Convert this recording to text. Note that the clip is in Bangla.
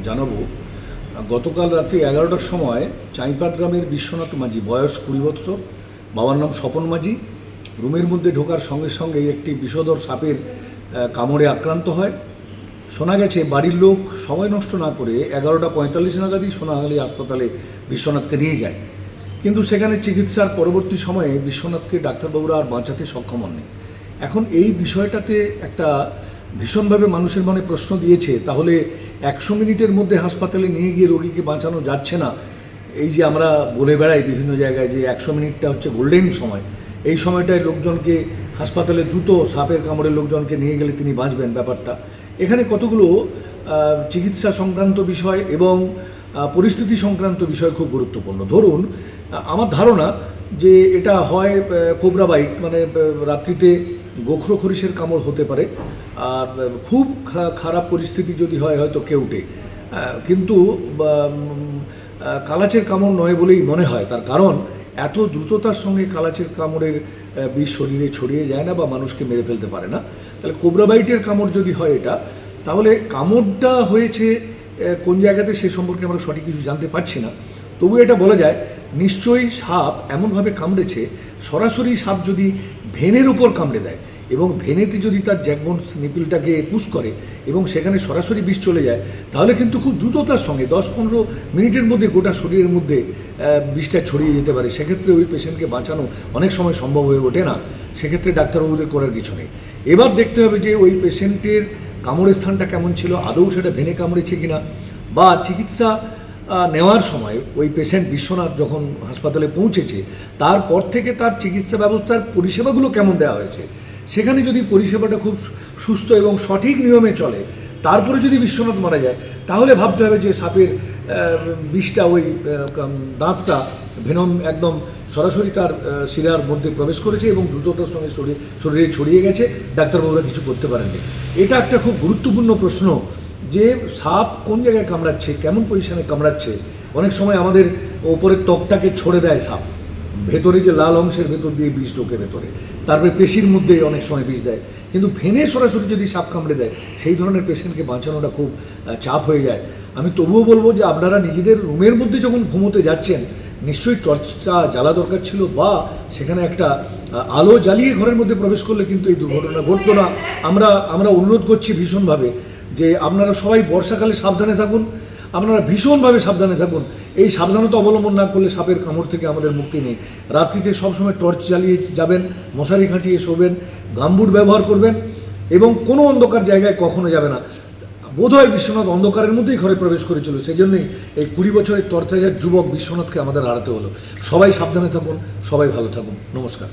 জানাবো। গতকাল রাত্রি 11টার সময় চাইপাট গ্রামের বিশ্বনাথ মাঝি, বয়স 20 বছর, বাবার নাম স্বপন মাঝি, রুমের মধ্যে ঢোকার সঙ্গে সঙ্গেই একটি বিষধর সাপের কামড়ে আক্রান্ত হয়। শোনা গেছে বাড়ির লোক সময় নষ্ট না করে 11:45 নাগাদই সোনাহালি হাসপাতালে বিশ্বনাথকে নিয়ে যায়, কিন্তু সেখানে চিকিৎসার পরবর্তী সময়ে বিশ্বনাথকে ডাক্তারবাবুরা আর বাঁচাতে সক্ষম হননি। এখন এই বিষয়টাতে একটা ভীষণভাবে মানুষের মনে প্রশ্ন দিয়েছে, তাহলে 100 মিনিটের মধ্যে হাসপাতালে নিয়ে গিয়ে রোগীকে বাঁচানো যাচ্ছে না। এই যে আমরা বলে বেড়াই বিভিন্ন জায়গায় যে 100 মিনিটটা হচ্ছে গোল্ডেন সময়, এই সময়টায় লোকজনকে হাসপাতালে দ্রুত সাপের কামড়ে লোকজনকে নিয়ে গেলে তিনি বাঁচবেন। ব্যাপারটা এখানে কতগুলো চিকিৎসা সংক্রান্ত বিষয় এবং পরিস্থিতি সংক্রান্ত বিষয় খুব গুরুত্বপূর্ণ। ধরুন, আমার ধারণা যে এটা হয় কোবরা বাইট, মানে রাত্রিতে গোখরো খরিসের কামড় হতে পারে, আর খুব খারাপ পরিস্থিতি যদি হয় হয়তো কেউটে, কিন্তু কালাচের কামড় নয় বলেই মনে হয়। তার কারণ এত দ্রুততার সঙ্গে কালাচের কামড়ের বিষ শরীরে ছড়িয়ে যায় না বা মানুষকে মেরে ফেলতে পারে না। তাহলে কোবরা বাইটের কামড় যদি হয় এটা, তাহলে কামড়টা হয়েছে কোন জায়গাতে সে সম্পর্কে আমরা সঠিক কিছু জানতে পারছি না। তবু এটা বলা যায় নিশ্চয়ই সাপ এমনভাবে কামড়েছে, সরাসরি সাপ যদি ভেনের উপর কামড়ে দেয় এবং ভেনেতে যদি তার জ্যাকবোনস নিপিলটাকে পুশ করে এবং সেখানে সরাসরি বিষ চলে যায়, তাহলে কিন্তু খুব দ্রুততার সঙ্গে 10-15 মিনিটের মধ্যে গোটা শরীরের মধ্যে বিষটা ছড়িয়ে যেতে পারে। সেক্ষেত্রে ওই পেশেন্টকে বাঁচানো অনেক সময় সম্ভব হয়ে ওঠে না। সেক্ষেত্রে ডাক্তারবাবুদের করার কিছু নেই। এবার দেখতে হবে যে ওই পেশেন্টের কামড়ের স্থানটা কেমন ছিল, আদৌ সেটা ভেনে কামড়েছে কিনা, বা চিকিৎসা নেওয়ার সময় ওই পেশেন্ট বিশ্বনাথ যখন হাসপাতালে পৌঁছেছে তারপর থেকে তার চিকিৎসা ব্যবস্থার পরিষেবাগুলো কেমন দেওয়া হয়েছে। সেখানে যদি পরিষেবাটা খুব সুস্থ এবং সঠিক নিয়মে চলে, তারপরে যদি বিশ্বনাথ মারা যায়, তাহলে ভাবতে হবে যে সাপের বিষটা ওই দাঁতটা ভেনম একদম সরাসরি তার শিরার মধ্যে প্রবেশ করেছে এবং দ্রুততার সঙ্গে শরীরে ছড়িয়ে গেছে, ডাক্তারবাবুরা কিছু করতে পারেননি। এটা একটা খুব গুরুত্বপূর্ণ প্রশ্ন যে সাপ কোন জায়গায় কামড়াচ্ছে, কেমন পজিশনে কামড়াচ্ছে। অনেক সময় আমাদের ওপরের ত্বকটাকে ছড়ে দেয় সাপ, ভেতরে যে লাল অংশের ভেতর দিয়ে বিষ ঢোকে ভেতরে, তারপরে পেশির মধ্যে অনেক সময় বিষ দেয়। কিন্তু ভেনে সরাসরি যদি সাপ কামড়ে দেয়, সেই ধরনের পেশেন্টকে বাঁচানোটা খুব চাপ হয়ে যায়। আমি তবুও বলবো যে আপনারা নিজেদের রুমের মধ্যে যখন ঘুমোতে যাচ্ছেন, নিশ্চয়ই টর্চটা জ্বালা দরকার ছিল, বা সেখানে একটা আলো জ্বালিয়ে ঘরের মধ্যে প্রবেশ করলে কিন্তু এই দুর্ঘটনা ঘটতো না। আমরা অনুরোধ করছি ভীষণভাবে যে আপনারা সবাই বর্ষাকালে সাবধানে থাকুন, আপনারা ভীষণভাবে সাবধানে থাকুন। এই সাবধানতা অবলম্বন না করলে সাপের কামড় থেকে আমাদের মুক্তি নেই। রাত্রিতে সবসময় টর্চ জ্বালিয়ে যাবেন, মশারি খাটিয়ে শোবেন, গামবুট ব্যবহার করবেন এবং কোনো অন্ধকার জায়গায় কখনো যাবে না। বোধহয় বিশ্বনাথ অন্ধকারের মধ্যেই ঘরে প্রবেশ করেছিল, সেই জন্যই এই 20 বছরের তরতাজা যুবক বিশ্বনাথকে আমাদের হারাতে হলো। সবাই সাবধানে থাকুন, সবাই ভালো থাকুন। নমস্কার।